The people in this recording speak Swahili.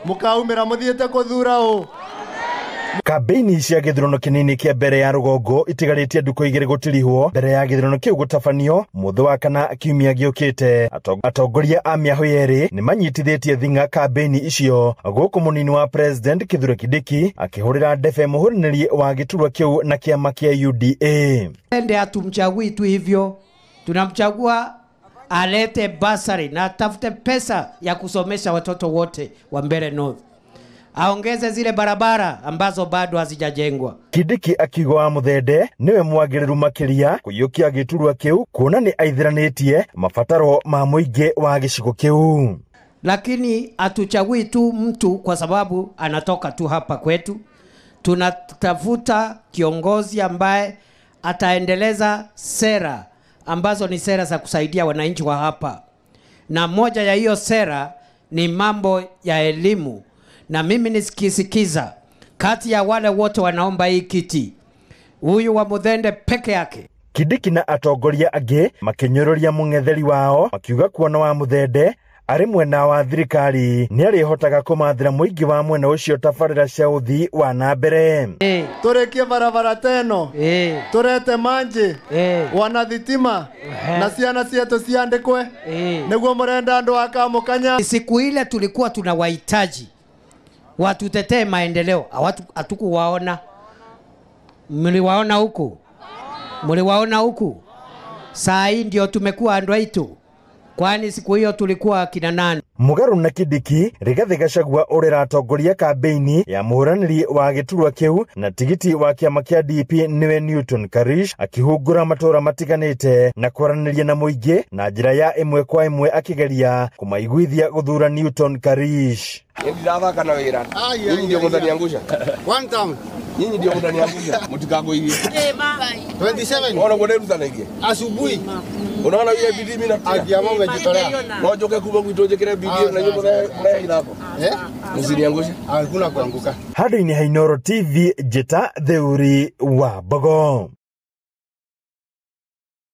mukaumira muthiete kuthura u. Kampeni cia githurano kinini kia mbere ya rugongo itigaritie nduko igiri gutirihwo mbere ya githurano kiu gutafanio muthe wa kana kiumia giukite. Atongoria a miaho yeri ni manyitithitie thinga kampeni icio guku munini wa president Kithure Kindiki akihurira ndebe muhuraniri wa giturwa kiu na kiama kia UDA. Ende atumchagui tu hivyo, tunamchagua alete basari na tafute pesa ya kusomesha watoto wote wa Mbeere North. Aongeze zile barabara ambazo bado hazijajengwa. Kindiki akiuga muthende niwe mwagiriru makiria kuyukia giturwa kiu kuona ni aithiranetie mafataro ma muingi wa gicigo kiu. Lakini atuchagui tu mtu kwa sababu anatoka tu hapa kwetu. Tunatafuta kiongozi ambaye ataendeleza sera ambazo ni sera za kusaidia wananchi wa hapa. Na moja ya hiyo sera ni mambo ya elimu. Na mimi nisikisikiza kati ya wale wote wanaomba hii kiti, huyu wa muthende peke yake. Kindiki na atongoria angi makinyororia mung'etheri wao makiuga kuona wa muthende ari mwena wa thirikari ni arihotaga kumathira muingi wa mwena ucio tabarira cia uthii wa na mbere. Turekie barabara teno, turete manji, wana thitima, na ciana cietu ciandikwe, niguo murenda andu akamukanya. Siku ile tulikuwa tunawahitaji watutetee maendeleo, hatukuwaona. Mliwaona huku? Mliwaona huku? Saa hii ndio tumekuwa andu aitu. Kwani siku hiyo tulikuwa kina nani? Mugaru na Kindiki Rigathi Gachagua urira atongoria kampeni ya muhuraniri wa giturwa kiu na tigiti wa kiama kia DP niwe Newton Karish akihungura matora matiganite na kwaraniria na muingi na njira ya imwe kwa imwe akigeria kumaiguithia guthura Newton Karish. Ndirathaka na wira. Nyinyi ndio mutaniangusha. One time. Nyinyi ndio mutaniangusha. Mutikagoithie. 27. Ona gode ruta naingi. Asubuhi. Unaona ile bidii mimi na Akiamua umejitolea. Nojoke kuba kuitoje bidii na nyumba na ilako. Msiniangusha. Hakuna kuanguka. Hadi ni Hainoro TV Jeta Theuri wa Bogo.